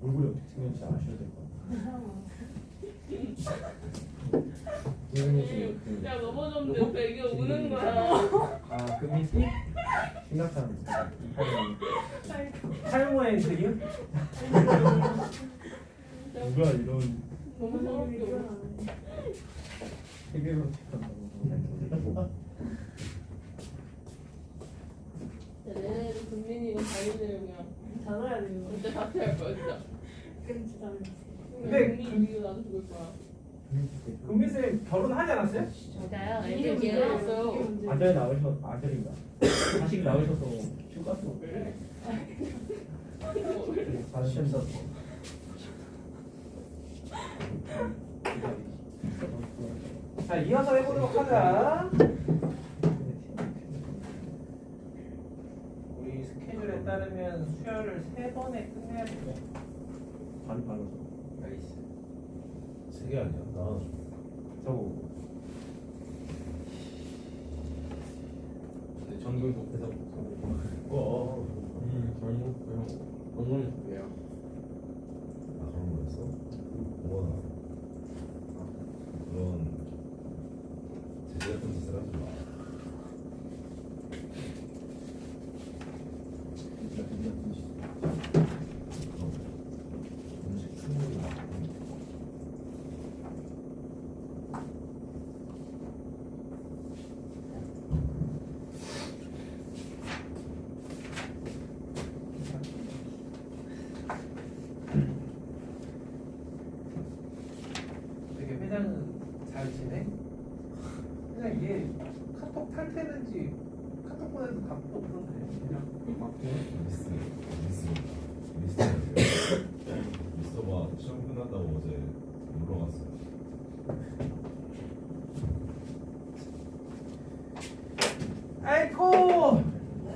얼굴이 어떻게 생겼는지 아셔야 될 것 같아요. 야 넘어졌는데 배기 우는 거야. 아, 그 밑이 심각한 탈모의 그리요? 누가 이런 너무 서럽게 세계로 찍었다고. 얘네들 국민이가 자기들 그냥 잘해야 돼요. 진짜 자퇴할 거야 진짜. 끊지 않으세요. 근데 국민이 나도 죽을 거야. 금민 쌤 결혼하지 않았어요? 맞아요. 이게 애들 결혼했어요. 아들 낳으셔 아들인가? 자식 낳으셔서 휴가도 다른 쌤도 자, 이어서 해보도록 하자. 우리 스케줄에 따르면 수혈을 3번에 끝내야 돼요. 반 발라서 나이스. 3개 아니야? 나 저거. 전국 독해서 어. 전문 왜요? 아 그런 거였어? 뭐나 그런 제재 같은 짓을 하지 마. 음식 충분히 먹고. 되게 회장은 잘 지내? 그냥 얘 카톡 탈퇴는지 카톡 보내도 답도 없던데 그냥 미스터가 시험 끝났다고 어제 놀러 갔어요. 아이고.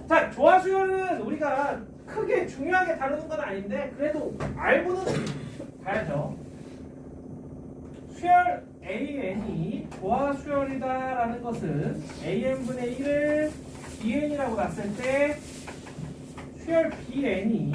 자, 조화수열은 우리가 크게 중요하게 다루는 건 아닌데 그래도 알고는 봐야죠. 수열 AN이 조화수열이다라는 것은 AN분의 1을 BN이라고 놨을 때 수열 BN이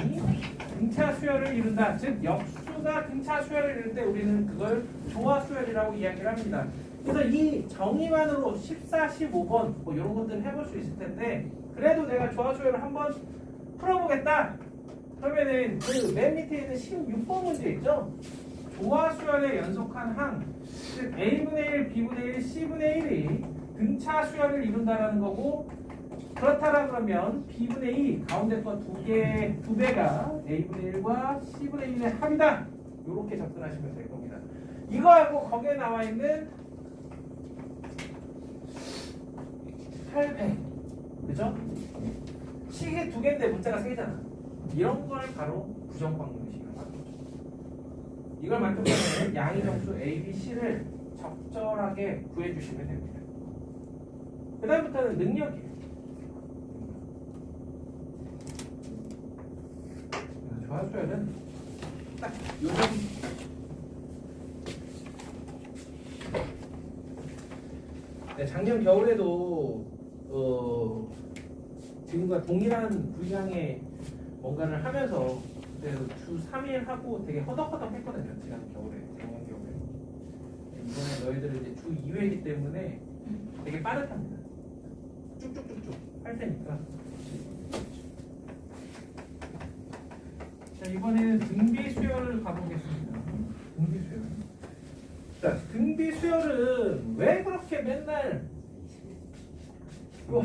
등차 수열을 이룬다. 즉 역수가 등차 수열을 이룰 때 우리는 그걸 조화수열이라고 이야기를 합니다. 그래서 이 정의만으로 14, 15번 뭐 이런 것들 해볼 수 있을 텐데 그래도 내가 조화수열을 한번 풀어보겠다. 그러면은 그 맨 밑에 있는 16번 문제 있죠? 조화수열의 연속한 항, 즉 A분의 1, B분의 1, C분의 1이 등차 수열을 이룬다라는 거고 그렇다라 그러면 B분의 2 가운데 거 두 배가 A분의 1과 C분의 1의 합이다. 이렇게 접근하시면 될 겁니다. 이거하고 거기에 나와 있는 800 그죠? 식이 2개인데 문자가 3개잖아. 이런 걸 바로 부정방정식이라고 하는 거죠. 이걸 만들면 양의 정수 A, B, C를 적절하게 구해주시면 됩니다. 그 다음부터는 능력이에요. 조화수열은 딱 요즘 네, 작년 겨울에도 지금과 동일한 분량의 뭔가를 하면서 그때도 주 3일 하고 되게 허덕허덕 했거든요. 지난 겨울에, 작년 겨울에. 이번에 너희들은 이제 주 2회이기 때문에 되게 빠듯합니다. 쭉쭉쭉쭉 할 테니까. 자, 이번에는 등비 수열을 가보겠습니다. 등비 수열. 자, 등비 수열은 왜 그렇게 맨날 요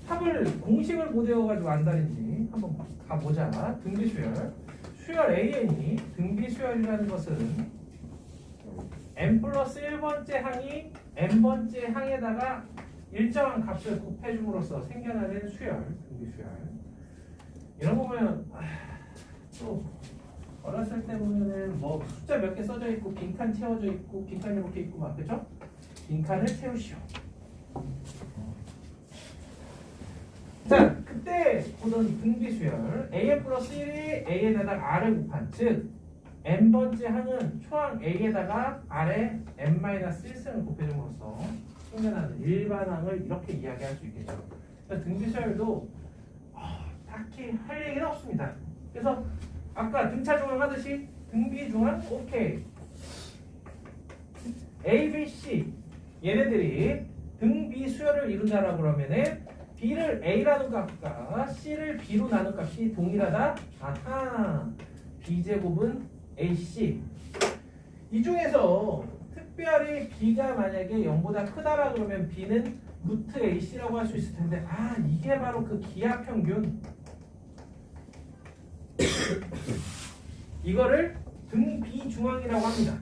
합을 공식을 못 외워가지고 안다는지 한번 가보자. 등비 수열. 수열 AN이 등비 수열이라는 것은 n 플러스 1번째 항이 n번째 항에다가 일정한 값을 곱해줌으로써 생겨나는 수열, 등비 수열. 이런 거 보면 또 어렸을 때 보면은 뭐 숫자 몇 개 써져 있고 빈칸 채워져 있고 빈칸 이렇게 있고 막 그죠? 빈칸을 채우시오. 자, 그때 보던 등비수열 AN 플러스 1이 A에다가 R을 곱한 즉 n번째 항은 초항 A에다가 R에 n-1승을 곱해줌으로써 생겨나는 일반항을 이렇게 이야기할 수 있겠죠. 등비수열도 딱히 할 얘기는 없습니다. 그래서 아까 등차 중앙 하듯이 등비 중앙 오케이. A, B, C 얘네들이 등비 수열을 이룬다라고 그러면은 B를 A라는 값과 C를 B로 나눈 값이 동일하다. 아하. B제곱은 AC. 이 중에서 특별히 B가 만약에 0보다 크다라 그러면 B는 루트 AC라고 할 수 있을 텐데 이게 바로 그 기하평균. 이거를 등비중앙이라고 합니다.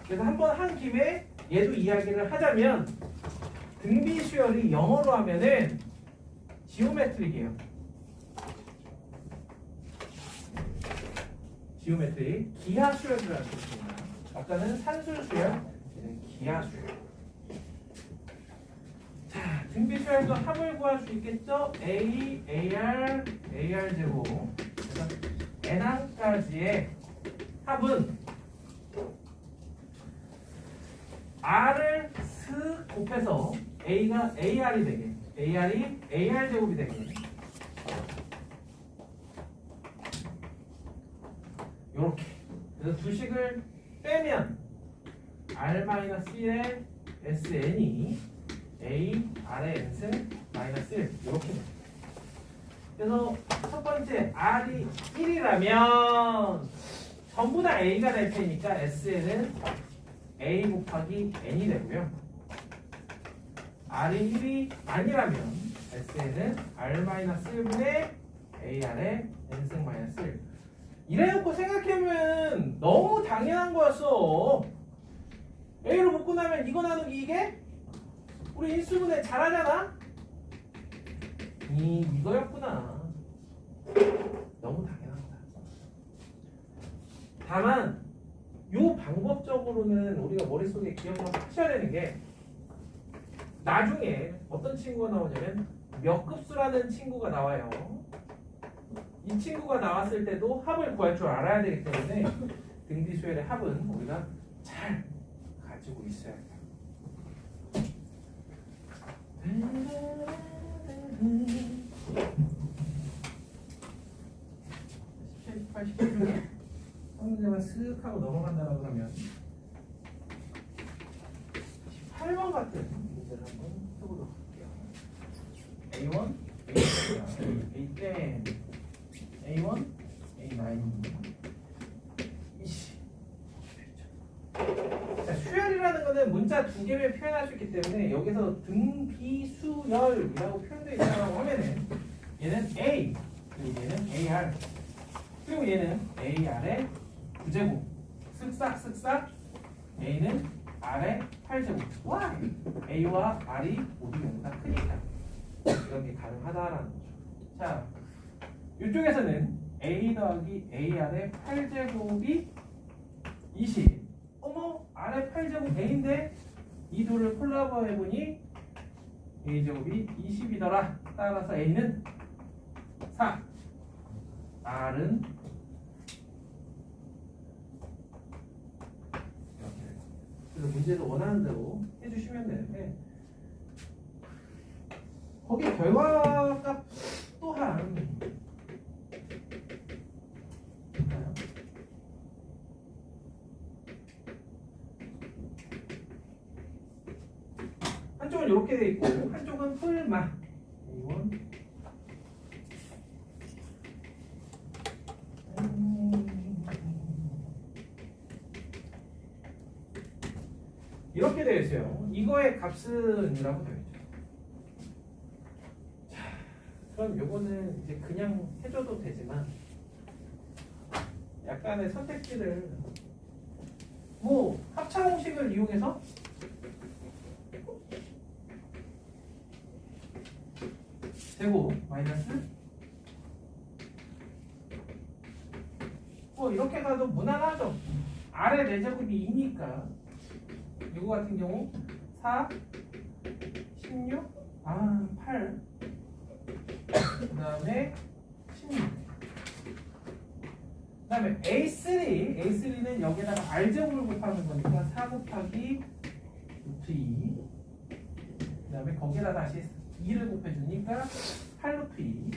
그래서 한번 한 김에 얘도 이야기를 하자면 등비수열이 영어로 하면은 지오메트릭이에요. 지오메트릭 기하수열이라고 했습니다. 아까는 산술수열, 얘는 기하수열. 자, 등비수열도 합을 구할 수 있겠죠? A, AR, AR 제곱. 그래서 n항까지의 합은 R을 슥 곱해서 A가 AR이 되게, AR이 AR 제곱이 되게. 요렇게. 그래서 두 식을 빼면 R-1의 SN이 A, R의 N승 마이너스 1 이렇게 돼요. 그래서 첫 번째 R이 1이라면 전부 다 A가 될 테니까 SN은 A 곱하기 N이 되고요. R이 1이 아니라면 SN은 R-1분의 AR의 N승 마이너스 1. 이래놓고 생각해보면 너무 당연한 거였어. A로 묶고 나면 이거 나누기 이게? 우리 인수분해 잘하잖아? 이거였구나. 너무 당연하다. 다만 요 방법적으로는 우리가 머릿속에 기억을 하셔야 되는 게 나중에 어떤 친구가 나오냐면 몇 급수라는 친구가 나와요. 이 친구가 나왔을 때도 합을 구할 줄 알아야 되기 때문에 등비수열의 합은 우리가 잘 가지고 있어야 돼요. 17, 18, 19 중에 한 문제만 슥 하고 넘어간다고 그러면 18번 같은 문제를 한번 해보도록 할게요. A1, A10, A1, A9, 20. 자, 수열이라는 거는 문자 두 개를 표현할 수 있기 때문에 여기서 등비수열이라고 표현되어 있다고 하면은 얘는 A, 그리고 얘는 AR, 그리고 얘는 AR의 9제곱, 쓱싹쓱싹 A는 R의 8제곱. 와! A와 R이 모두 0보다 크니까 이런 게 가능하다라는 거죠. 자, 이쪽에서는 A 더하기 AR의 8제곱이 20. 어머, R의 8제곱 A인데 이 둘을 콜라보 해보니 A제곱이 20이더라. 따라서 A는 4, R은 이렇게 돼요. 그래서 문제를 원하는 대로 해주시면 되는데 거기 결과값 또한 한쪽은 이렇게 돼 있고 한쪽은 풀마 A1 이렇게 되어 있어요. 이거의 값은 이라고 되어 있죠. 자, 그럼 요거는 이제 그냥 해줘도 되지만 약간의 선택지를 뭐 합차 공식을 이용해서 제곱 마이너스 뭐 이렇게 가도 무난하죠. R의 4제곱이 2니까 이거 같은 경우 4, 16, 8 그 다음에 16 그 다음에 A3는 여기다가 R제곱을 곱하는 거니까 4 곱하기 루트 2 그 다음에 거기다 다시 2를 곱해주니까 8 루트 2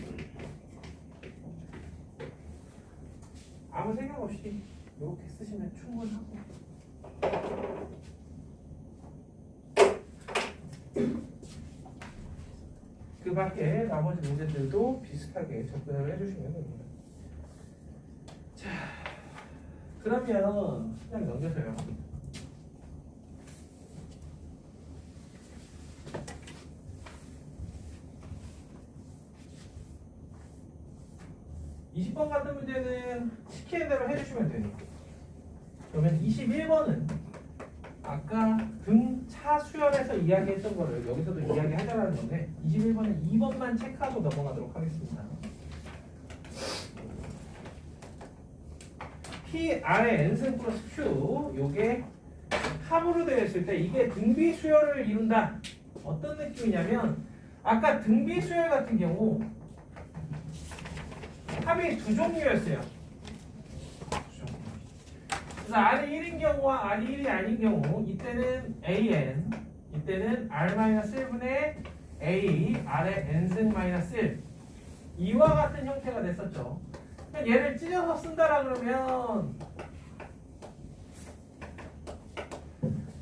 아무 생각 없이 이렇게 쓰시면 충분하고. 그 밖에 나머지 문제들도 비슷하게 접근을 해주시면 됩니다. 자, 그러면 그냥 넘겨서요. (20번) 같은 문제는 시키는 대로 해주시면 되니까. 그러면 21번은 아까 등차 수열에서 이야기했던 거를 여기서도 이야기하자라는 건데 21번은 2번만 체크하고 넘어가도록 하겠습니다. P R의 N승 플러스 Q 요게 합으로 되어 있을 때 이게 등비 수열을 이룬다. 어떤 느낌이냐면 아까 등비 수열 같은 경우 합이 두 종류였어요. 그래서 R이 1인 경우와 R이 1이 아닌 경우 이때는 AN 이때는 R-1분의 A R의 N승 마이너스 1 이와 같은 형태가 됐었죠. 얘를 찢어서 쓴다라 그러면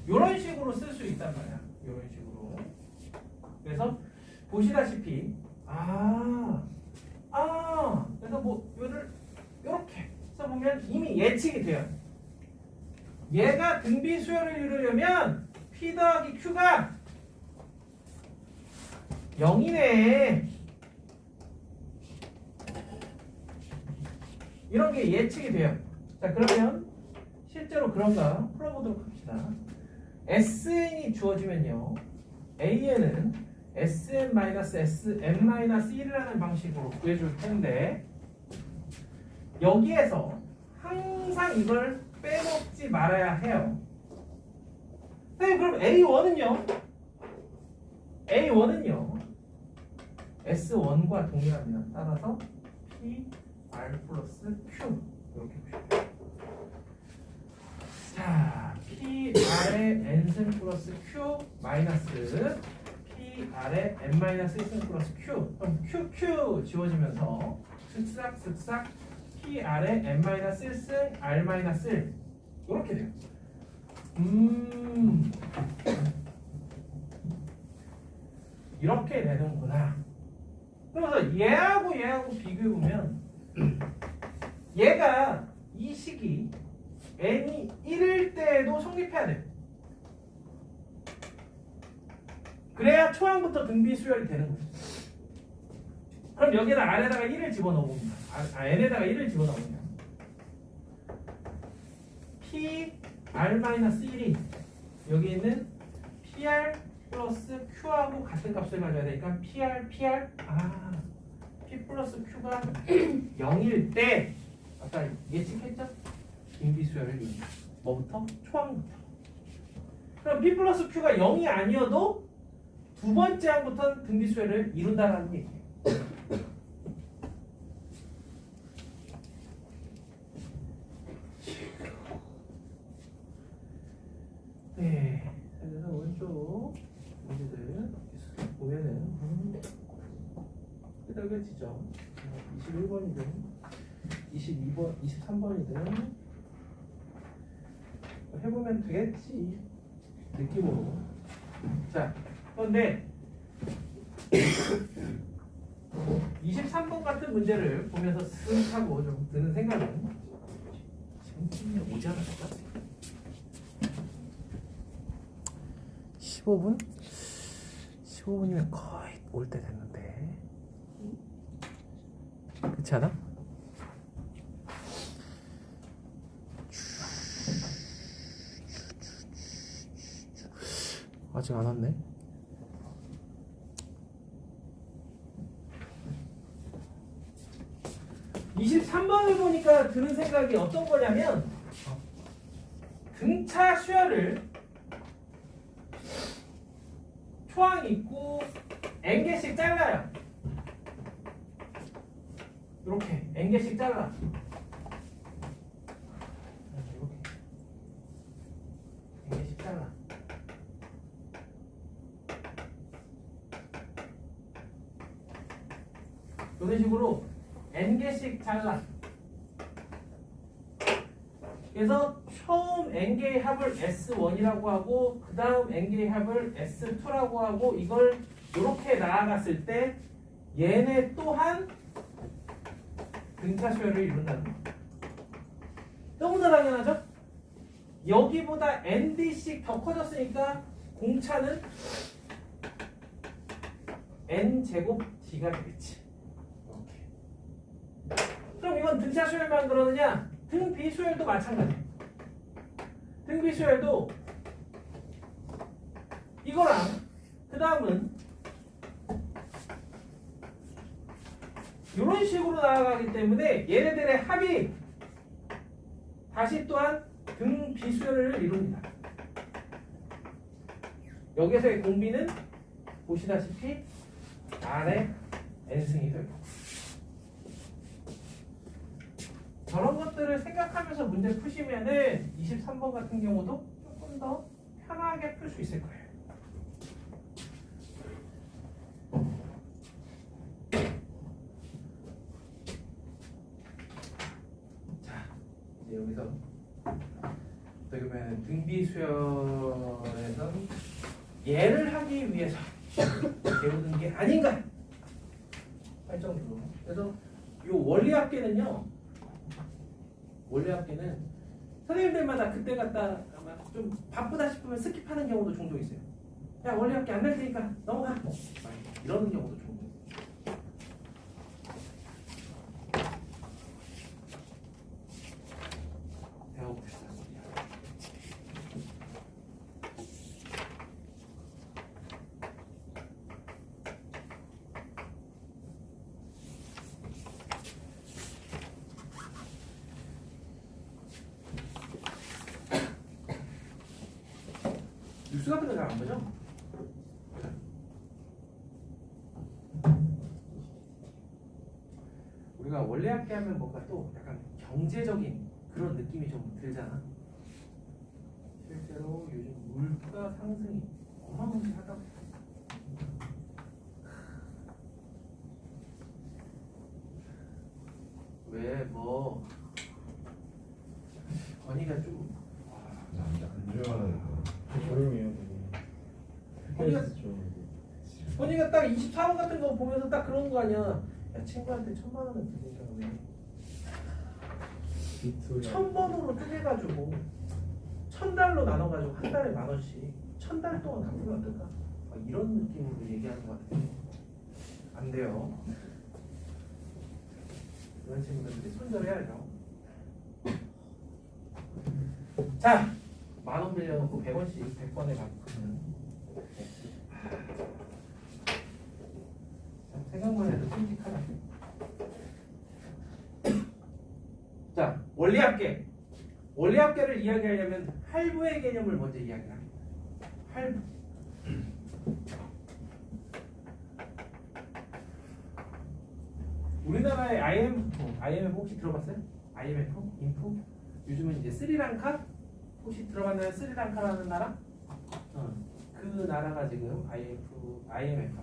이런 식으로 쓸 수 있단 말이야. 이런 식으로. 그래서 보시다시피 그래서 뭐 이거를 이렇게 써보면 이미 예측이 돼요. 얘가 등비 수열을 이루려면 P 더하기 Q가 0이네. 이런 게 예측이 돼요. 자, 그러면 실제로 그런가 풀어보도록 합시다. SN이 주어지면요. AN은 SN-SM-1이라는 방식으로 구해줄 텐데 여기에서 항상 이걸 빼먹지 말아야 해요. 선생님, 그럼 A1은요 S1과 동일합니다. 따라서 P R 플러스 Q 이렇게 보시면 돼요. 자, P R의 N승 플러스 Q 마이너스 P R의 N 마이너스 1승 플러스 Q. 그럼 QQ 지워지면서 슥싹 P R의 N 마이너스 1승 R 마이너스 1 이렇게 돼요. 이렇게 되는구나. 그래서 얘하고 비교해보면 얘가 이 식이 n이 1일 때에도 성립해야 돼요. 그래야 초항부터 등비 수열이 되는 거예요. 그럼 여기다 R에다가 1을 집어넣습니다. N에다가 1을 집어넣으면 P R-1이 여기 있는 PR 플러스 Q하고 같은 값을 가져야 되니까 PR P 플러스 Q가 0일 때 아까 예측했죠? 등비 수열을 이룬다. 뭐부터? 초항부터. 그럼 P 플러스 Q가 0이 아니어도 두 번째 항부터는 등비 수열을 이룬다라는 얘기예요. 네, 그래서 오른쪽 문제들 보면은 끄덕여지죠. 21번이든 22번, 23번이든 해보면 되겠지. 느낌으로. 자, 그런데 23번 같은 문제를 보면서 쓱 하고 좀 드는 생각은 지금 모자랄까? 15분? 15분이면 거의 올 때 됐는데 그렇지 않아? 아직 안 왔네. (23번을) 보니까 드는 생각이 어떤 거냐면 등차 수열을 초항 있고 n개씩 잘라요. 이렇게 n개씩 잘라. 이렇게 n개씩 잘라. 이런 식으로 n개씩 잘라. 그래서 처음 n개의 합을 S1이라고 하고 그 다음 n개의 합을 S2라고 하고 이걸 이렇게 나아갔을 때 얘네 또한 등차 수열을 이룬다는 거. 너무나 당연하죠? 여기보다 nd씩 더 커졌으니까 공차는 n제곱 d가 되겠지. 이렇게. 그럼 이건 등차 수열만 그러느냐? 등 비수열도 마찬가지. 등 비수열도 이거랑 그 다음은 이런 식으로 나아가기 때문에 얘네들의 합이 다시 또한 등 비수열을 이룹니다. 여기서의 공비는 보시다시피 R의 n승이 되고 저런 것들을 생각하면서 문제 푸시면은 23번 같은 경우도 조금 더 편하게 풀 수 있을 거예요. 자, 이제 여기서 어떻게 보면 등비수열에선 얘를 하기 위해서 배우는 게 아닌가 할 정도로. 그래서 이 원리합계는 선생님들마다 그때 갖다 아마 좀 바쁘다 싶으면 스킵하는 경우도 종종 있어요. 야, 원리합계 안 될 테니까 넘어가. 이러는 경우도 종종 있어요. 배워봅시다. 뉴스 같은 거 잘 안 보죠? 우리가 원래 학기 하면 뭔가 또 약간 경제적인 그런 느낌이 좀 들잖아. 실제로 요즘 물가 상승이 어마무시하다고. 왜 뭐 건이가 좀 안 좋아하는 거. 조용해요. 건이가 딱 24번 같은 거 보면서 딱 그런 거 아니야. 야, 친구한테 1000만 원을 빌리자 왜? 1000번으로 쪼개가지고 1000달로 나눠가지고 한 달에 10,000원씩 1000달 동안 갚으면 어떨까? 막 이런 느낌으로 얘기하는 것 같아요. 안 돼요. 이런 친구들이 손절해야죠. 자, 10,000원 빌려놓고 100원씩 100번에 갚으면 생각만 해도 끔찍하다. 자, 원리합계. 원리합계를 이야기하려면 할부의 개념을 먼저 이야기합니다. 할부. 우리나라의 IMF 혹시 들어봤어요? IMF? 인프? 요즘은 이제 스리랑카? 혹시 들어봤나요? 스리랑카라는 나라? 그 나라가 지금 IMF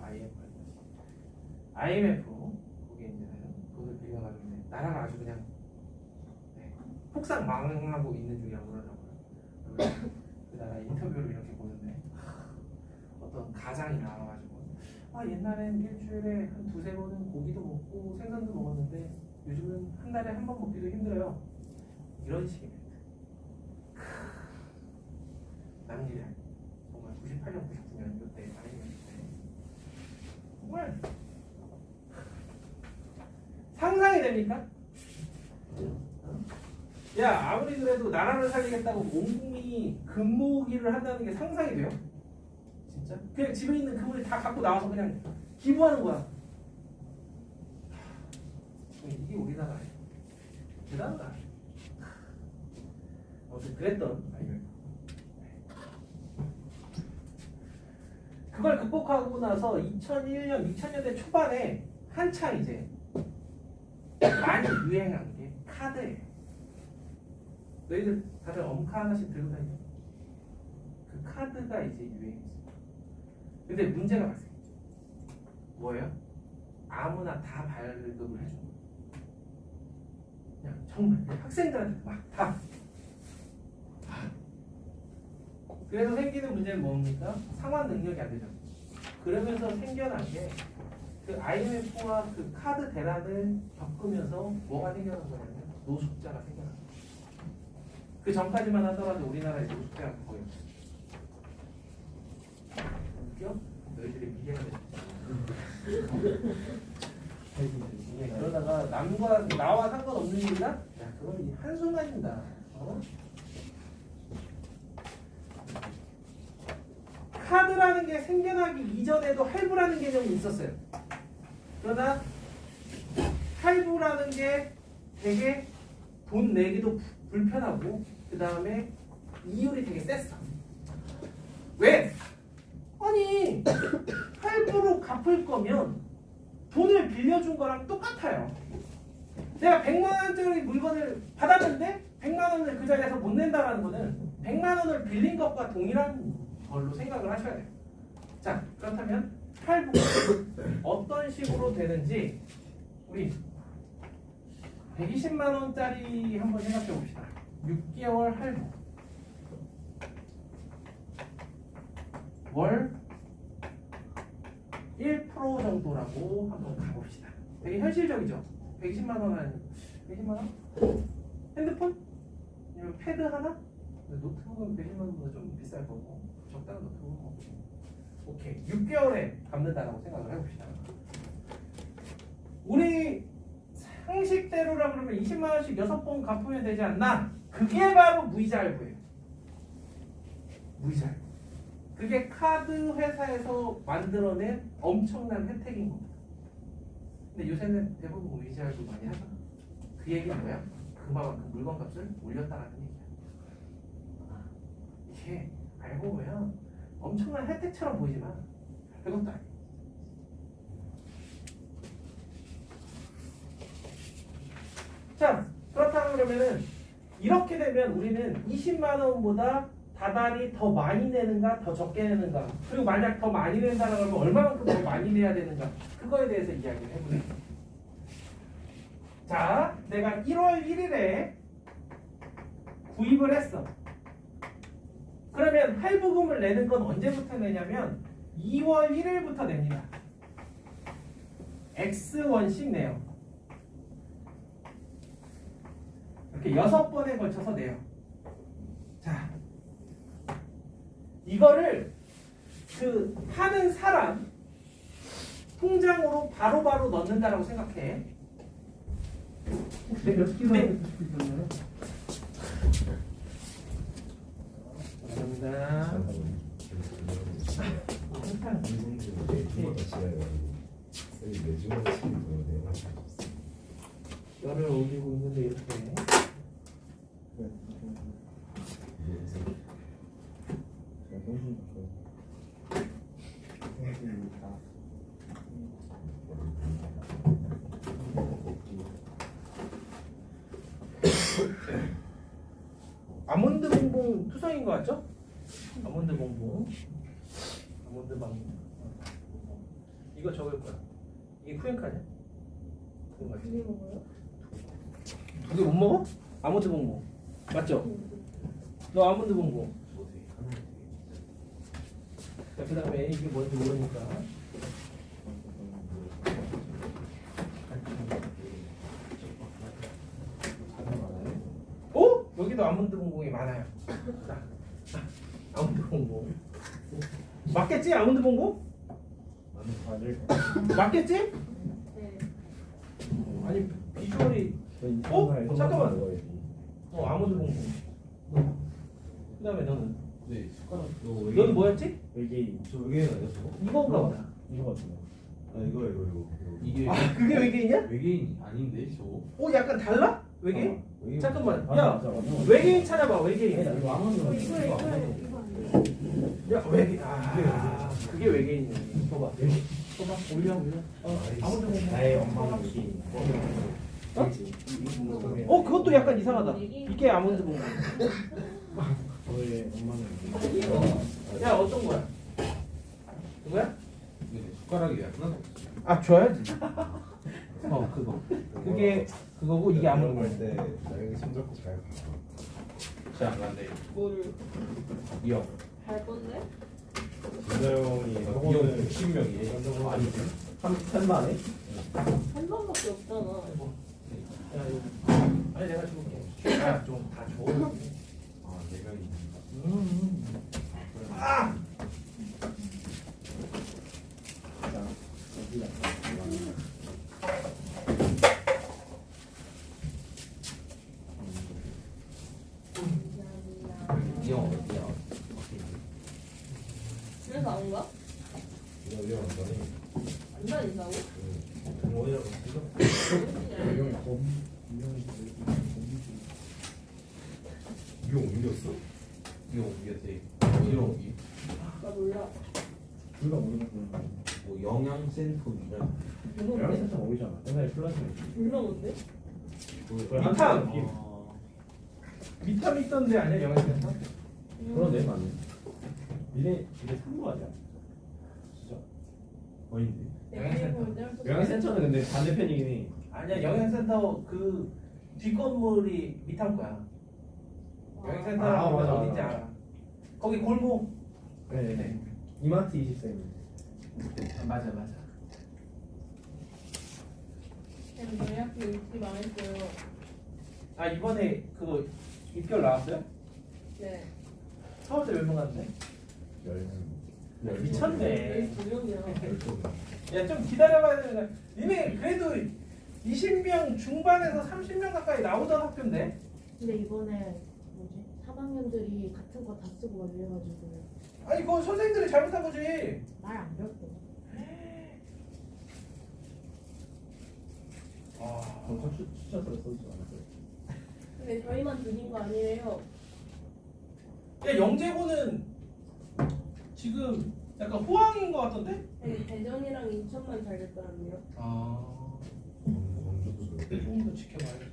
거기에 이제 돈을 빌려가지고 이제 나라가 아주 그냥 폭삭 망하고 있는 중이라고 그러더라고요. 그 나라 인터뷰를 이렇게 보는데 어떤 가장이 나와가지고 옛날엔 일주일에 한 2-3번은 고기도 먹고 생선도 먹었는데 요즘은 한 달에 한 번 먹기도 힘들어요. 이런 식의 멘트. 남일이 아니에요. 정말 98년, 99년 이때 IMF 때 정말 상상이 됩니까? 야, 아무리 그래도 나라를 살리겠다고 온 국민이 금모으기를 한다는 게 상상이 돼요? 진짜? 그냥 집에 있는 금을 다 갖고 나와서 그냥 기부하는 거야. 이게 우리나라예요. 대단하다. 아무튼 그랬던 IMF. 그걸 극복하고 나서 2001년, 2000년대 초반에 한창 이제 많이 유행한 게 카드예요. 너희들 다들 엄카 하나씩 들고 다니죠? 그 카드가 이제 유행했어요. 근데 문제가 발생했죠. 뭐예요? 아무나 다 발급을 해준 거예요. 그냥 정말 학생들한테 막 다 그래서 생기는 문제는 뭡니까? 상환 능력이 안 되죠. 그러면서 생겨난 게 그 IMF와 그 카드 대란을 겪으면서 뭐가 생겨난 거냐면 노숙자가 생겨난 거예요. 그 전까지만 하더라도 우리나라에 노숙자가 거의 없어요. 웃겨? 너희들이 미래가 됐어. 그러다가 남과 나와 상관없는 일이다? 야, 그건 한순간입니다. 어? 카드라는 게 생겨나기 이전에도 할부라는 개념이 있었어요. 그러나 할부라는 게 되게 돈 내기도 불편하고 그 다음에 이율이 되게 셌어. 왜? 아니 할부로 갚을 거면 돈을 빌려준 거랑 똑같아요. 내가 100만 원짜리 물건을 받았는데 100만 원을 그 자리에서 못 낸다라는 거는 100만 원을 빌린 것과 동일한 걸로 생각을 하셔야 돼요. 자, 그렇다면 할부가 어떤 식으로 되는지 우리 120만 원짜리 한번 생각해 봅시다. 6개월 할부 월 1% 정도라고 한번 가봅시다. 되게 현실적이죠? 120만 원 한 120만 원? 핸드폰? 아니면 패드 하나? 노트북은 120만 원보다 좀 비쌀 거고 적당한 노트북은 없고. 오케이, 6개월에 갚는다라고 생각을 해봅시다. 우리 상식대로라 그러면 20만 원씩 6번 갚으면 되지 않나? 그게 바로 무이자 할부예요. 무이자 할부. 그게 카드 회사에서 만들어낸 엄청난 혜택인 겁니다. 근데 요새는 대부분 무이자 할부 많이 하잖아. 그 얘기는 뭐야? 그만큼 물건 값을 올렸다라는 얘기야. 이게 알고 보면 엄청난 혜택처럼 보이지만 그것도 아니에요. 자, 그렇다면 그러면은 이렇게 되면 우리는 20만 원보다 다달이 더 많이 내는가 더 적게 내는가, 그리고 만약 더 많이 낸다고 하면 얼마만큼 더 많이 내야 되는가, 그거에 대해서 이야기를 해보래요. 자, 내가 1월 1일에 구입을 했어. 그러면 할부금을 내는 건 언제부터 내냐면 2월 1일부터 냅니다. X1씩 내요. 이렇게 6번에 걸쳐서 내요. 자, 이거를 그 하는 사람 통장으로 바로바로 넣는다라고 생각해. 몇 킬로 있었나요? 감사합니다. 항상 방송중에 주마다 지나가지고 내 주마다 치는 거예요. 열을 올리고 있는데 이렇게. 아몬드 봉봉 투성인 거 같죠? 아몬드 봉봉. 아몬드 봉봉. 이거 적을 거야. 이게 쿠앤카냐? 그거 맞지? 두개 먹어요? 두 개 못 먹어? 아몬드 봉봉. 맞죠? 너 아몬드 봉봉. 자, 그 다음에 이게 뭔지 모르니까. 어? 여기도 아몬드 봉봉이 많아요. 자, 아몬드 봉봉. 맞겠지? 아몬드 봉봉? 맞겠지? 네. 아니, 비주얼이. 어? 잠깐만. 아몬드 봉봉. 그 다음에 너는? 네, 숟가락. 너는 뭐였지? 외계인. 저 외계인 아니야 저거? 이건가 보다. 이거 같은데. 아 이거. 이게 아, 그게 외계인이야? 외계인 아닌데 저거? 약간 달라? 외계인? 외계인. 잠깐만. 아, 야, 맞아. 외계인 찾아봐. 외계인. 이거 아몬드. 이거 아니에요? 야, 외계인. 그게 외계인이네. 봐봐. 봐봐. 올려. 아몬드 봉봉. 나의 엄마는 외계인. 그것도 약간 이상하다. 이게 아몬드 봉봉. 저의 엄마는 외계인. 야, 어떤 거야? 누구야? 이게 숟가락이 하나도 없어. 줘야지. 그거. 그게 그거고 이게 아몬드 봉봉. 할때 나에게 손잡고 잘 가. 잘안 간대. 뭐를 이어. 갈 건데? 진자영이 이형 저거는 60명이에요. 아니지. 한 반에? 한 번밖에 없잖아. 야 이거 아니 내가 줄게. 야, 좀 다 줘. 아, 4명이. 아! 자 여기다. 이형 어디야? 그래서 안 가? 그냥 위험 안 가니. 안 다닌다고? 어디야? 이형이 검 이형이 이용 옮겼어? 이형 옮겼대. 어디로 옮기? 나 몰라. 둘다 모르는구나. 뭐 영양센터 이런. 뭔데? 영양센터 모르잖아. 옛날에 플라스틱. 몰라 뭔데? 미탐! 미탐 있던데 아니야 영양센터? 그러네 맞네. 미래 3부 아니야? 진짜. 아닌데. 영양센터는 근데 반대편이긴 해. 아니야 영양센터 그 뒷건물이 미탐 거야. 영양센터라고 아, 맞아, 어딘지 맞아. 알아. 거기 골목. 네네. 이마트 24인. 맞아. 저희 학교 인기 망했어요. 아 이번에 그거 입결 나왔어요? 네. 서울대 몇 명 갔는데? 미쳤네. 12명이야. 야 좀 기다려봐야 되는 니네 그래도 20명 중반에서 30명 가까이 나오던 학교인데? 근데 이번에 뭐지? 3학년들이 같은 거 다 쓰고 막 이래가지고 아니 그건 선생님들이 잘못한 거지. 말 안 배웠대. 아, 그럼 추천서를 써주지 않았어요. 근데 저희만 드린 거 아니에요. 야 영재고는 지금 약간 호황인 것 같던데? 아니, 대전이랑 인천만 잘 됐더라고요. 아, 광주도 조금 더 지켜봐야지.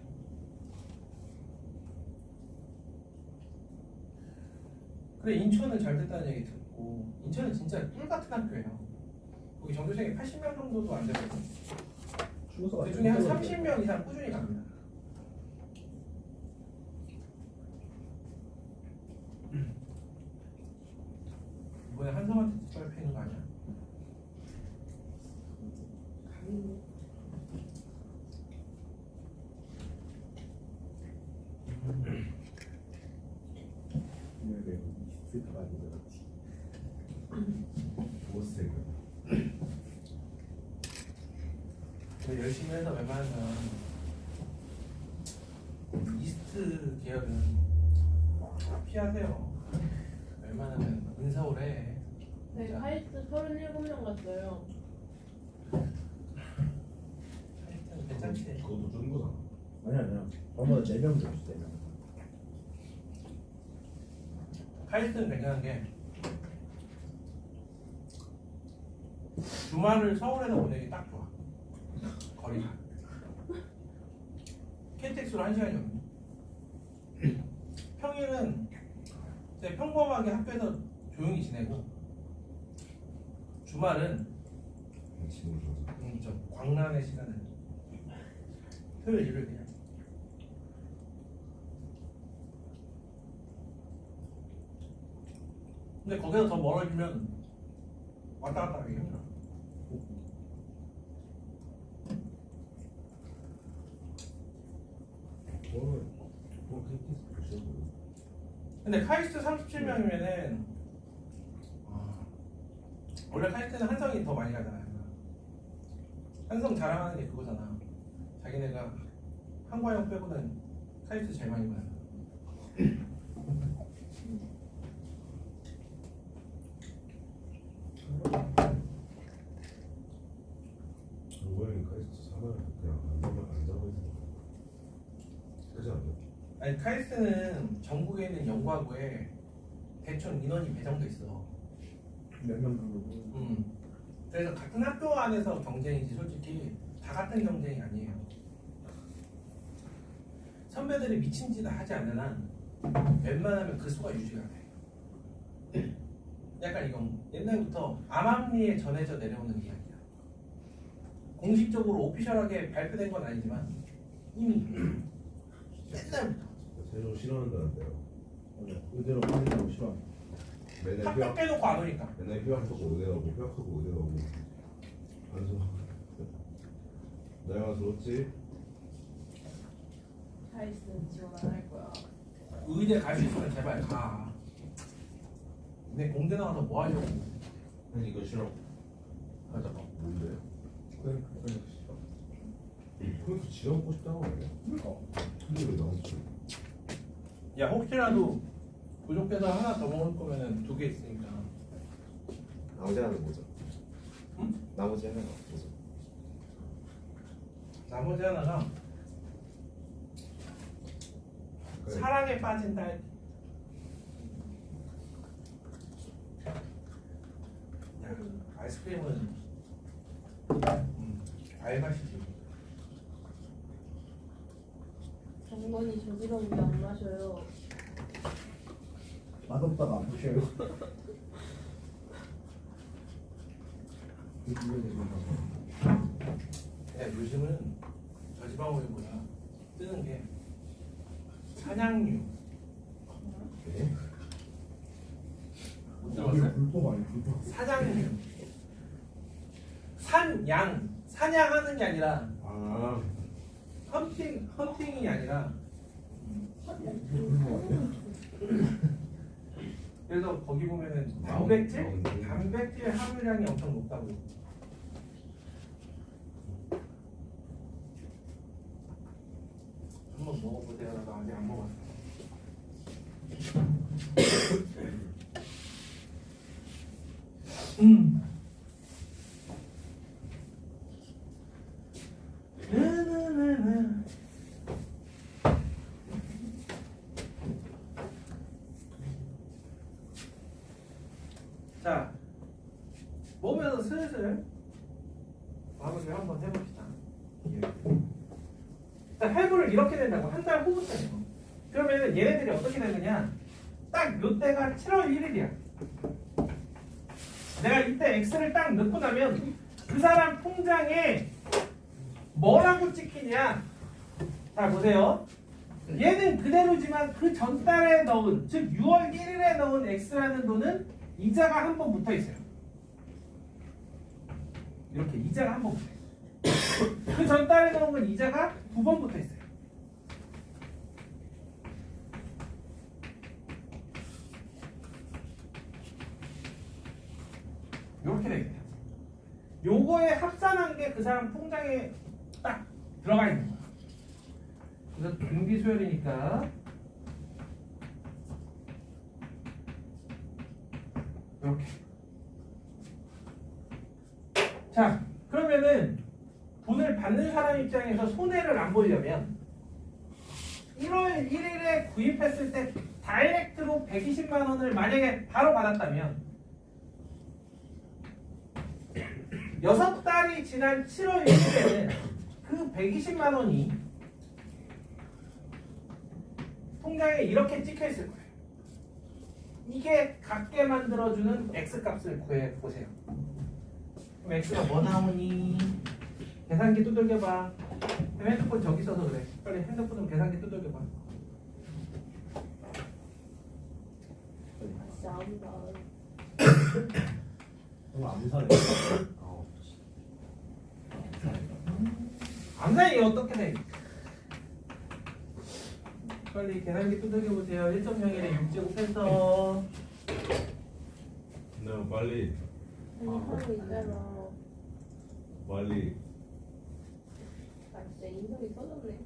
그래 인천은 잘 됐다는 얘기 듣고 인천은 진짜 꿀 같은 학교예요. 거기 전교생이 80명 정도도 안 되거든. 추구서가 그 중에 한 30명 이상 꾸준히 갑니다. 이번에 한성한테 뒷발 패는 거 아니야? 감이 네, 이스트가 아니더라지. 보스가 열심히 해서 웬만하면 이스트 계열은 피하세요. 웬만하면 인서울에 네, 카이스트 37명 갔어요. 하여튼 괜찮지. 그것도 준 거잖아. 아니야. 저보다 4명 줬어 4명. 카이스트는 괜찮은 게 주말을 서울에서 보내기 딱 좋아. 거리가 KTX로 1시간이거든요. 평일은 이제 평범하게 학교에서 조용히 지내고 주말은 친구 줘서. 좀 광란의 시간을 토요일 일요일 그냥 근데 거기서 더 멀어지면 왔다 갔다 하기 힘들어. 근데 카이스트 37명이면은 원래 카이스트는 한성이 더 많이 가잖아요. 한성 자랑하는 게 그거잖아. 자기네가 한과형 빼고는 카이스트 제일 많이 가요. 고양이가 있어. 사과를 그냥 안 잡아 있어. 그렇지 않나? 아니 카이스트는 전국에 있는 연구하고에 대충 인원이 배정돼 있어. 몇명 부르고. 그래서 같은 학교 안에서 경쟁이지 솔직히 다 같은 경쟁이 아니에요. 선배들이 미친 짓을 하지 않는 한 웬만하면 그 수가 유지가 돼. 약간 이건 옛날부터 암암리에 전해져 내려오는 이야기야. 공식적으로 오피셜하게 발표된 건 아니지만 이미 옛날부터. 세종 싫어한다는데요. 맞아. 의대로 보낸다고 싫어. 맨날 학교 빼놓고 안 오니까. 맨날 휴학하고 오대라고 휴학하고 오대라고 안 소. 내가 들었지? 다 있으면 지원 안 할 거야. 의대 갈 수 있으면 제발 가. 근데 공대 나가서 뭐 하려고? 아니 이거 싫어. 하자가. 뭔데? 그러니까 그래서 지원하고 싶다고 말이야. 그러니까 근데 왜 나오지? 야 혹시라도 부족해서 하나 더 먹을 거면은 2개 있으니까. 나머지 하나는 뭐죠? 응? 나머지 하나가 뭐죠? 나머지 하나가 그래. 사랑에 빠진 딸. 야, 아이스크림은 과일 맛이지. 정건이 저지른 게안 마셔요. 맛없다가 안 마셔요. 야, 요즘은 저지방오일보다 뜨는 게 산양류. 네? 못 들어봤어요? 불법 아니야 불법. 사장류. 사냥하는 게 아니라 아 헌팅이 아니라. 그래서 거기 보면은 단백질 함유량이 엄청 높다고. 한번 먹어보세요. 나도 아직 안 먹었어. 자, 보면서 슬슬 마무리 한번 해봅시다. 자, 할부를 이렇게 낸다고 한 달 후부터요. 그러면 얘네들이 어떻게 되느냐? 딱 요때가 7월 1일이야. 내가 이때 X를 딱 넣고 나면 그 사람 통장에 뭐라고 찍히냐? 자, 보세요. 얘는 그대로지만 그 전달에 넣은, 즉 6월 1일에 넣은 X라는 돈은 이자가 한 번 붙어 있어요. 이렇게 이자가 한 번 붙어 있어요. 그 전달에 넣은 건 이자가 2번 붙어 있어요. 이렇게 되겠네요. 요거에 합산한 게 그 사람 통장에 딱 들어가 있는 거야. 그래서 등비 수열이니까 이렇게. 자, 그러면은 돈을 받는 사람 입장에서 손해를 안 보려면 1월 1일에 구입했을 때 다이렉트로 120만 원을 만약에 바로 받았다면 6달이 지난 7월 1일에는 그 120만 원이 통장에 이렇게 찍혀 있을 거예요. 이게 같게 만들어주는 X값을 구해보세요. 그럼 X가 뭐 나오니? 계산기 두들겨봐. 핸드폰 저기 있어서 그래. 빨리 핸드폰으로 계산기 두들겨봐. 진짜 아무도 안 정말 안 사네. 암산이 어떻게 돼? 빨리 계산기 두들겨보세요. 1.01에 6제곱해서 나 빨리 아니 하고 있잖아. 빨리 아 진짜 인성이 써졌네.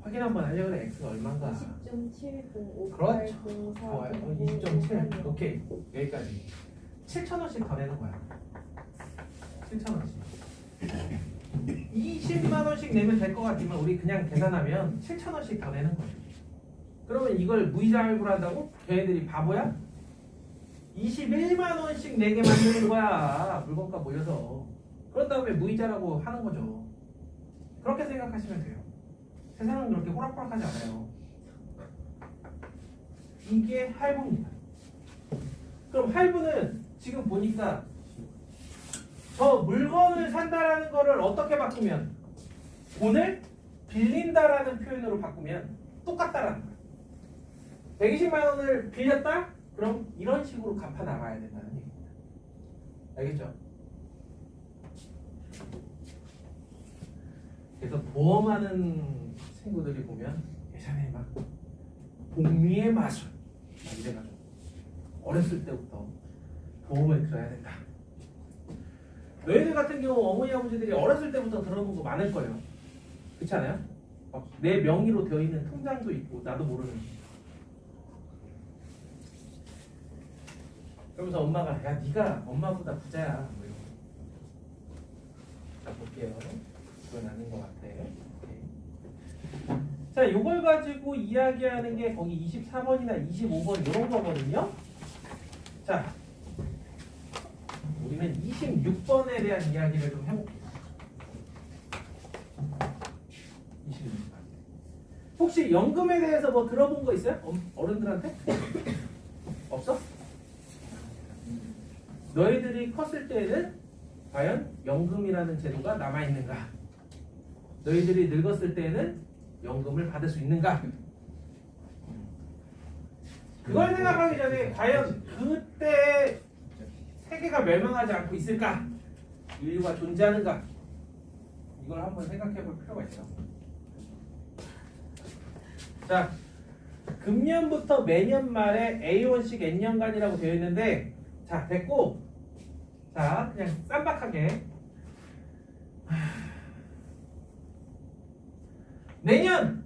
확인 한번 하려고 그래. X가 얼마인가? 20.705 그렇죠. 좋아요. 20.7. 오케이. 여기까지. 7,000원씩 더 내는 거야. 7,000원씩. 20만 원씩 내면 될 것 같지만 우리 그냥 계산하면 7,000원씩 더 내는 거예요. 그러면 이걸 무이자 할부를 한다고? 걔네들이 바보야? 21만 원씩 내게 만드는 거야. 물건값 올려서. 그런 다음에 무이자라고 하는 거죠. 그렇게 생각하시면 돼요. 세상은 그렇게 호락호락하지 않아요. 이게 할부입니다. 그럼 할부는 지금 보니까 저 물건을 산다라는 거를 어떻게 바꾸면 돈을 빌린다라는 표현으로 바꾸면 똑같다라는 거예요. 120만 원을 빌렸다? 그럼 이런 식으로 갚아 나가야 된다는 얘기입니다. 알겠죠? 그래서 보험하는 친구들이 보면 예전에 막 복리의 마술 막 이래가지고 어렸을 때부터 보험을 들어야 된다. 너희들 같은 경우 어머니 아버지들이 어렸을 때부터 들어본 거 많을 거예요. 그렇지 않아요? 막 내 명의로 되어 있는 통장도 있고 나도 모르는. 그러면서 엄마가 야 네가 엄마보다 부자야. 뭐 이러고. 자 볼게요. 그건 아닌 것 같아. 오케이. 자 이걸 가지고 이야기하는 게 거기 24번이나 25번 이런 거거든요. 자 우리는 26번에 대한 이야기를 좀 해볼게요. 26번. 혹시 연금에 대해서 뭐 들어본 거 있어요? 어른들한테? 없어? 너희들이 컸을 때에는 과연 연금이라는 제도가 남아있는가? 너희들이 늙었을 때에는 연금을 받을 수 있는가? 그걸 생각하기 전에 과연 그때 세계가 멸망하지 않고 있을까? 인류가 존재하는가? 이걸 한번 생각해 볼 필요가 있어. 자, 금년부터 매년 말에 A1씩 N년간이라고 되어 있는데 자, 됐고 자, 그냥 쌈박하게 내년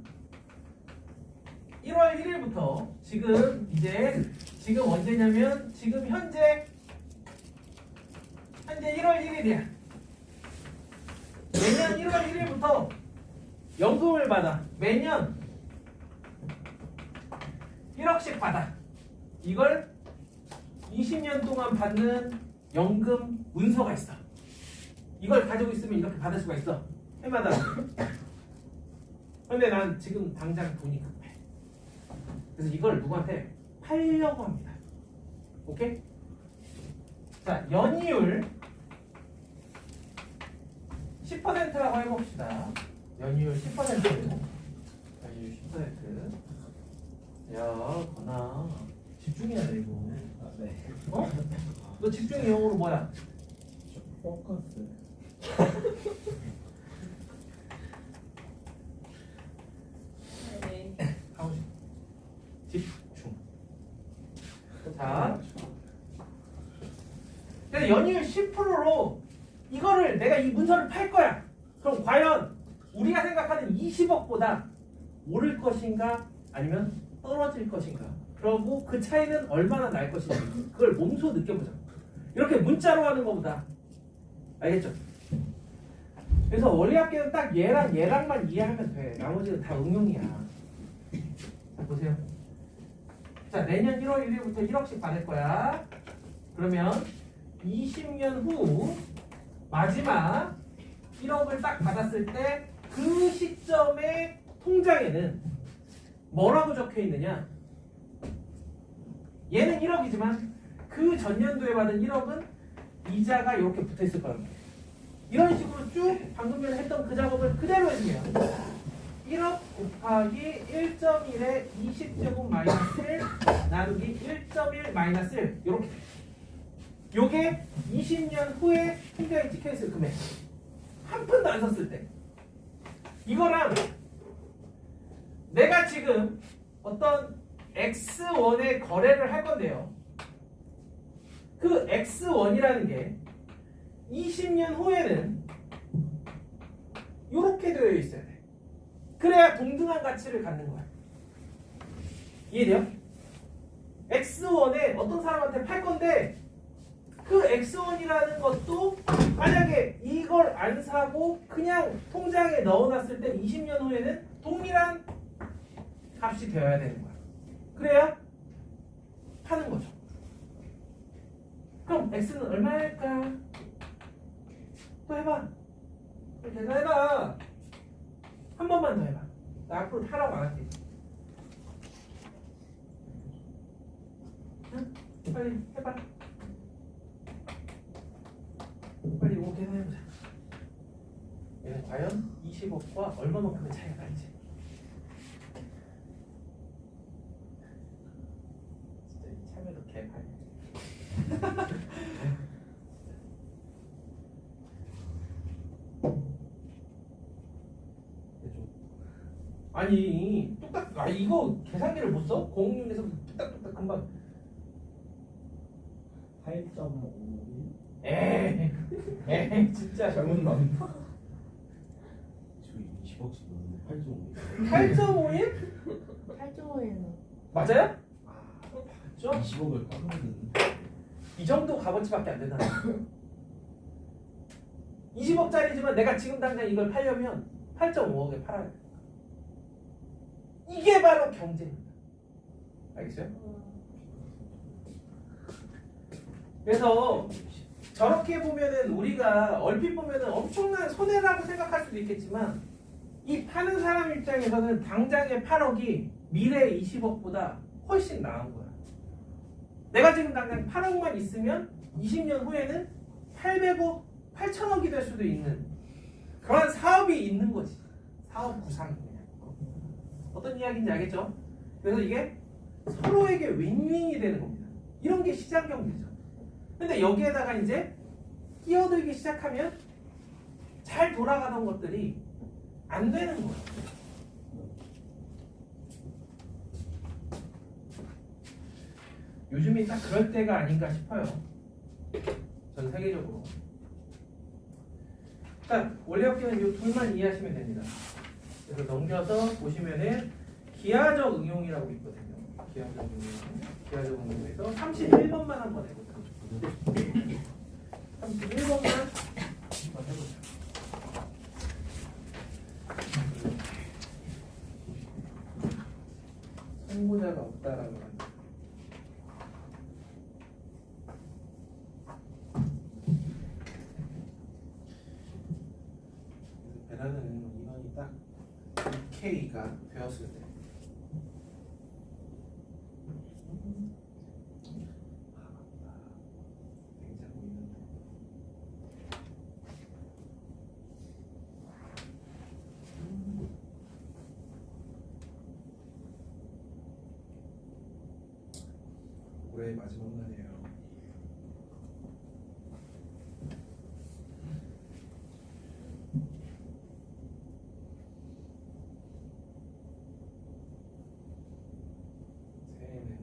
1월 1일부터 지금 언제냐면 지금 현재 1월 1일이야. 내년 1월 1일부터 연금을 받아. 매년 1억씩 받아. 이걸 20년 동안 받는 연금 문서가 있어. 이걸 가지고 있으면 이렇게 받을 수가 있어. 해마다. 근데 난 지금 당장 돈이 급해. 그래서 이걸 누구한테 팔려고 합니다. 오케이? 자, 연이율 10%라고 해봅시다. 연이율 10%. 연이율 10%. 야, 건아. 집중해야 돼, 이거. 아, 네. 어? 너 집중이 영어로 뭐야? 포커스. 네. 하고 싶어. 집중. 자. 그래서 연이율 10%로 이거를 내가 이 문서를 팔 거야. 그럼 과연 우리가 생각하는 20억보다 오를 것인가 아니면 떨어질 것인가? 그러고 그 차이는 얼마나 날 것인지 그걸 몸소 느껴보자. 이렇게 문자로 하는 것보다. 알겠죠? 그래서 원리학계는 딱 얘랑만 이해하면 돼. 나머지는 다 응용이야. 자, 보세요. 자, 내년 1월 1일부터 1억씩 받을 거야. 그러면 20년 후 마지막 1억을 딱 받았을 때 그 시점의 통장에는 뭐라고 적혀 있느냐? 얘는 1억이지만 그 전년도에 받은 1억은 이자가 이렇게 붙어 있을 거란 말이에요. 이런 식으로 쭉 방금 전에 했던 그 작업을 그대로 해주세요. 1억 곱하기 1.1에 20제곱 마이너스 1 나누기 1.1 마이너스 1 이렇게. 요게 20년 후에 통장에 찍혀있을 금액. 한 푼도 안 썼을 때. 이거랑 내가 지금 어떤 X1의 거래를 할 건데요. 그 X1이라는 게 20년 후에는 이렇게 되어 있어야 돼. 그래야 동등한 가치를 갖는 거야. 이해돼요? X1에 어떤 사람한테 팔 건데 그 X1이라는 것도 만약에 이걸 안 사고 그냥 통장에 넣어놨을 때 20년 후에는 동일한 값이 되어야 되는 거야. 그래야 파는 거죠. 그럼 X는 얼마일까? 또 해봐. 계산해봐. 한 번만 더 해봐. 나 앞으로 타라고 안 할게. 빨리 해봐. 빨리 이거 계산해보자. 얘는 과연 20억과 얼마만큼의 차이가 날지. 진짜 이 참외도 개팔. 아니 뚝딱 이거 계산기를 못 써? 공용에서 뚝딱뚝딱 금방. 8.51. 에이 진짜 잘못 나온다. 저희 20억씩 넣는데 8.5. 8.5인? 8.5에는 맞아요? 아, 맞죠? 20억을 깎으면 이 정도 값어치밖에 안 된다. 20억짜리지만 내가 지금 당장 이걸 팔려면 8.5억에 팔아야 돼. 이게 바로 경제입니다. 알겠어요? 그래서 저렇게 보면은 우리가 얼핏 보면은 엄청난 손해라고 생각할 수도 있겠지만 이 파는 사람 입장에서는 당장의 8억이 미래의 20억보다 훨씬 나은 거야. 내가 지금 당장 8억만 있으면 20년 후에는 800억, 8천억이 될 수도 있는 그런 사업이 있는 거지. 사업 구상이 그냥. 어떤 이야기인지 알겠죠? 그래서 이게 서로에게 윈윈이 되는 겁니다. 이런 게 시장 경제죠. 근데 여기에다가 이제 끼어들기 시작하면 잘 돌아가던 것들이 안 되는 거예요. 요즘이 딱 그럴 때가 아닌가 싶어요. 전 세계적으로. 자, 원리역기는 이 둘만 이해하시면 됩니다. 그래서 넘겨서 보시면은 기하적 응용이라고 있거든요. 기하적 응용. 기하적 응용에서 31번만 한번 해보자. 31번만 한번 해보자. 선고자가 없다라고 합니다. 베라는 인원이 딱 2K가 되었을 때 냉장고 있는데 올해 마지막 날이에요. 새해에는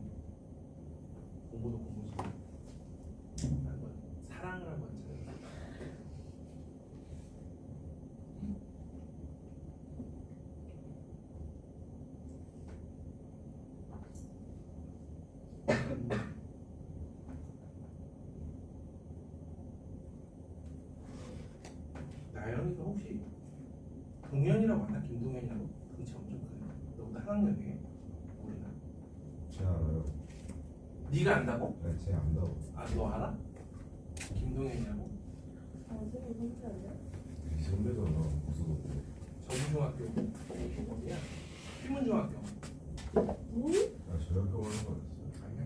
공부도 공부지만 한번 사랑을 한번 찾아보자. 나영이가 혹시 동현이라고 아나? 김동현이라고? 등치 엄청 크네. 너보다 한 학년이에요? 우리가. 제가 알아요. 네가 안다고? 네, 제가 안다고. 아, 너 알아? 김동현이라고? 선생님 혼자 아니야? 이 선배도 나 무서워. 전문중학교 어디야? 휘문중학교. 아, 저 학교 가는 거였어요. 아니야?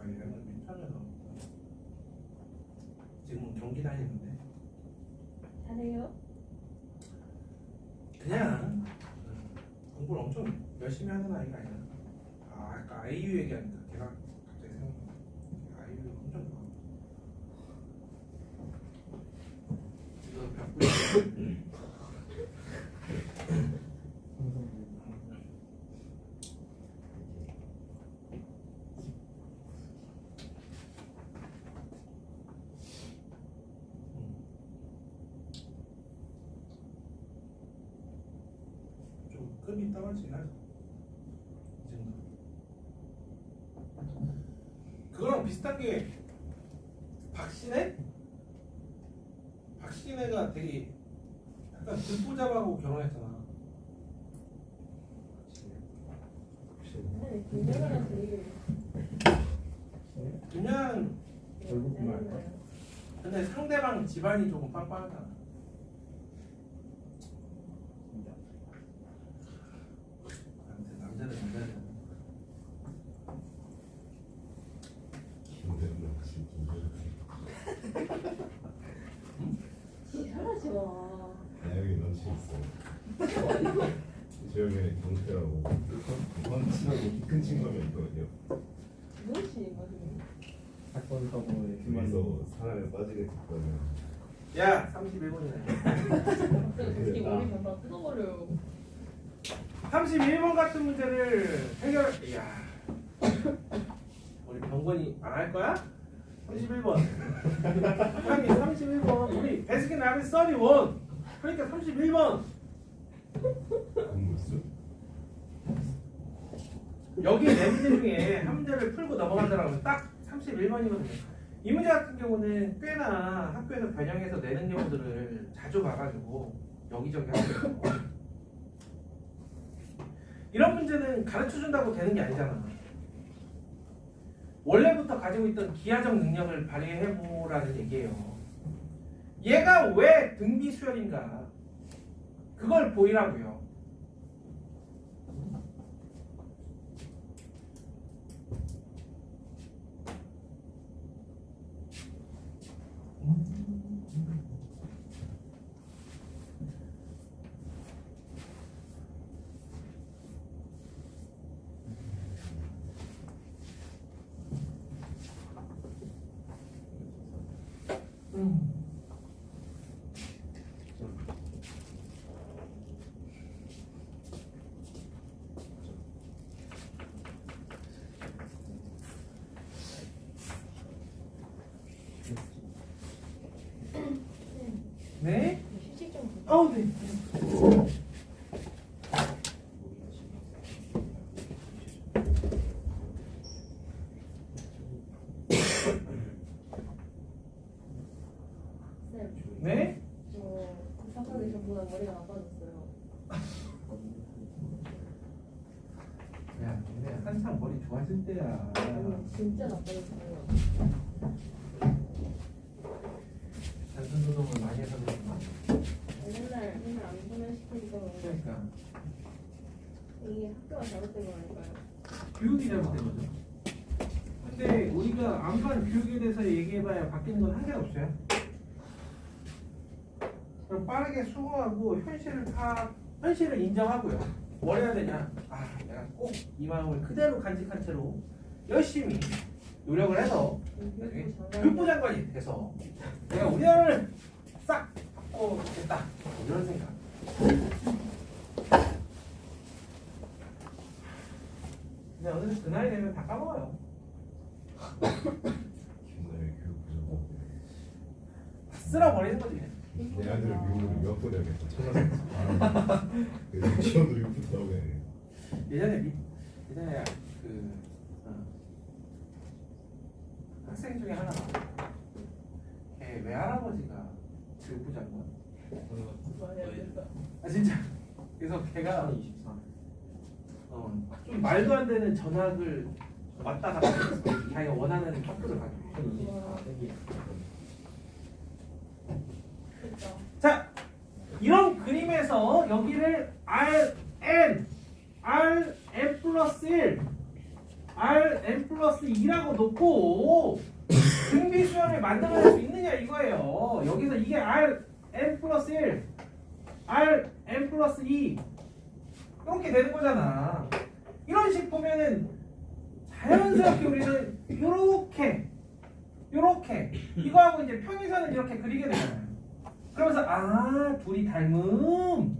아니 내가 민천에서 지금 경기 다니는데 잘해요? 그냥 공부를 엄청 열심히 하는 아이가 아니라 아까 아이유 얘기하니까 걔가 갑자기 생각나. 아이유 엄청 좋아. 이거 갖고 있어. 좀 급이 떨어지긴 하죠. 이 정도. 그거랑 비슷한 게 박신혜? 박신혜가 되게 약간 듣보잡하고 결혼했잖아. 네, 김연아랑 되게 그냥 결국 그 말까? 근데 상대방 집안이 조금 빵빵하잖아. 아무튼 남자들 지랄하지마. 대학에 런치 있어요. 지역에 경태라고 런치라고 큰 친구가 있거든요. 무엇이 맞으면? 사건 사고의 둘이서 사람에 빠지게 됐거든요. 야 31번이네. 갑자기 머리 전다 뜯어버려요. 31번 같은 문제를 해결. 이야. 우리 병건이 안 할 거야? 31번. 아니 31번. 우리 베스킨 라빈스 31. 그러니까 31번. 건물수? 여기 네 문제 중에 한 문제를 풀고 넘어간다라고 딱 31번이거든요. 이 문제 같은 경우는 꽤나 학교에서 변형해서 내는 경우들을 자주 봐가지고 여기저기 하고요. 이런 문제는 가르쳐준다고 되는 게 아니잖아. 원래부터 가지고 있던 기하적 능력을 발휘해보라는 얘기예요. 얘가 왜 등비 수열인가? 그걸 보이라고요. 네? 휴식 좀 좀. 아우 네. 쌤, 네? 저 부탁하기 전보다 머리가 나빠졌어요. 야, 근데 한참 머리 좋아질 때야. 아니, 진짜 나빠졌어요. 잔순노동을 많이 해서 그렇구나. 맨날 안 보내시키니까 그러니까 이게 학교가 잘못된 거 아닐까요? 교육이 잘못된 거죠. 근데 우리가 암만 교육에 대해서 얘기해봐야 바뀌는 건 한 개 없어요. 그럼 빠르게 수긍하고 현실을 인정하고요. 뭘 해야 되냐? 아, 내가 꼭 이 마음을 그대로 간직한 채로 열심히 노력을 해서 나중에 교육부 장관이 돼서 내가 우리나라를 싹 바꿔겠다 이런 생각. 근데 어느새 그 나이 되면 다 까먹어요. 옛날에 교육부장. 다 쓸어버리는 거지. 내 아들 미국으로 유학 보내야겠다. 찾아서. 유치원도 육부터 나오게. 예전에 학생 중에 하나가 걔 외할아버지가 교육부 장관. 아 진짜. 그래서 걔가 24. 좀 말도 안 되는 전학을 왔다 갔다 했어. 자기가 원하는 학교를 가고. 24. 세기. 그러니까 자, 이런 그림에서 여기를 Rn 플러스 1, Rn 플러스 2라고 놓고 등비수열을 만들어낼 수 있느냐 이거예요. 여기서 이게 Rn 플러스 1, Rn 플러스 2 이렇게 되는 거잖아. 이런 식 보면은 자연스럽게 우리는 요렇게 이거하고 이제 평행선을 이렇게 그리게 되잖아요. 그러면서 아 둘이 닮음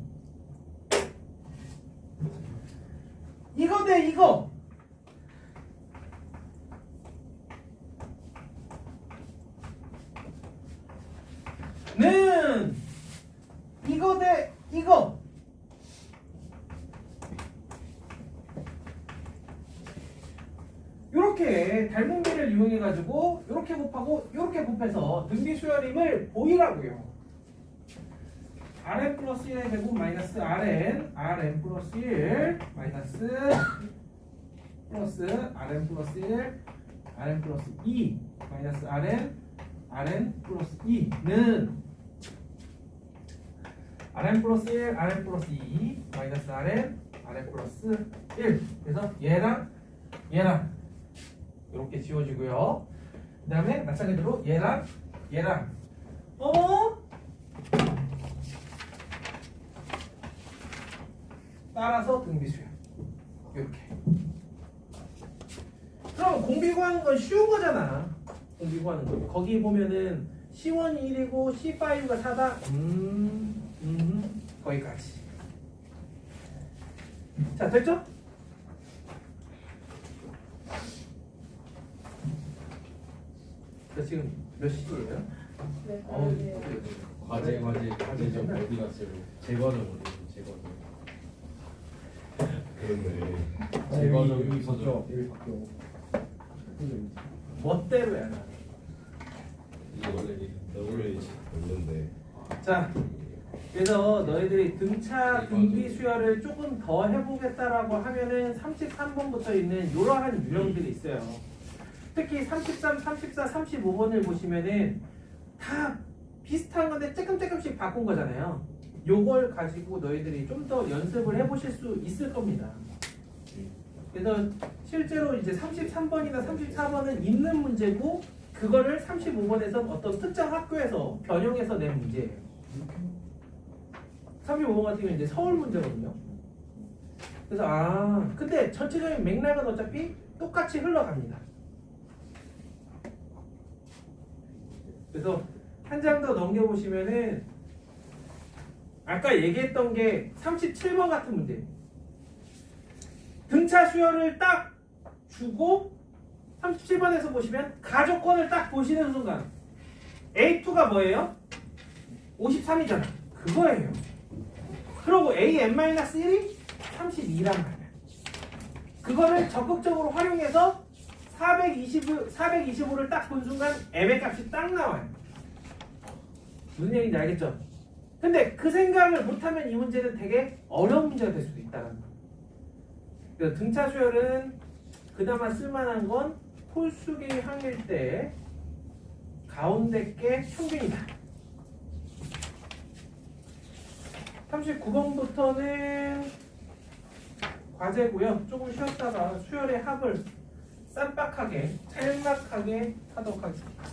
이거 대 이거 는 이거 대 이거 요렇게 닮은비를 이용해 가지고 요렇게 곱하고 요렇게 곱해서 등비수열임을 보이라고요. Rn 플러스 1의 제곱 마이너스 Rn 플러스 1 마이너스 플러스 Rn 플러스 1 Rn 플러스 2 마이너스 Rn 플러스 2는 Rn 플러스 1 Rn 플러스 2 마이너스 Rn 플러스 1 그래서 얘랑 이렇게 지워지고요. 그 다음에 마찬가지로 얘랑 얘랑 따라서 등비수열 이렇게. 그럼 공비 구하는 건 쉬운 거잖아. 공비 구하는 거. 거기 보면은 C1이 1이고 C5가 4다. 거기까지. 자, 됐죠? 자, 지금 몇 시예요? 네, 어우, 네. 과제 좀 어디 갔어요? 제과점 어디? 제과점. 그런데 제과점 여기 있어져. 바뀌어. 여기 바뀌어. 멋대로 해야 나. 이게 원래 없는데 자, 그래서 너희들이 등차 등비 수열을 조금 더 해보겠다라고 하면은 33번부터 있는 이러한 유형들이 있어요. 특히 33, 34, 35번을 보시면은 다 비슷한 건데 조금씩 바꾼 거잖아요. 요걸 가지고 너희들이 좀 더 연습을 해보실 수 있을 겁니다. 그래서 실제로 이제 33번이나 34번은 있는 문제고 그거를 35번에서 어떤 특정 학교에서 변형해서 낸 문제예요. 35번 같은 경우는 이제 서울 문제거든요. 그래서 근데 전체적인 맥락은 어차피 똑같이 흘러갑니다. 그래서 한 장 더 넘겨보시면은 아까 얘기했던 게 37번 같은 문제. 등차 수열을 딱 주고 37번에서 보시면 가조건을 딱 보시는 순간 A2가 뭐예요? 53이잖아. 그거예요. 그리고 AN-1이 32란 말이야. 그거를 적극적으로 활용해서 425를 딱 본 순간 M의 값이 딱 나와요. 무슨 얘기인지 알겠죠? 근데 그 생각을 못하면 이 문제는 되게 어려운 문제가 될 수도 있다는 거예요. 그래서 등차 수열은 그나마 쓸만한 건 홀수기 항일 때 가운데 게 평균이다. 39번부터는 과제고요. 조금 쉬었다가 수열의 합을 쌈박하게 짤막하게 하도록 하겠습니다.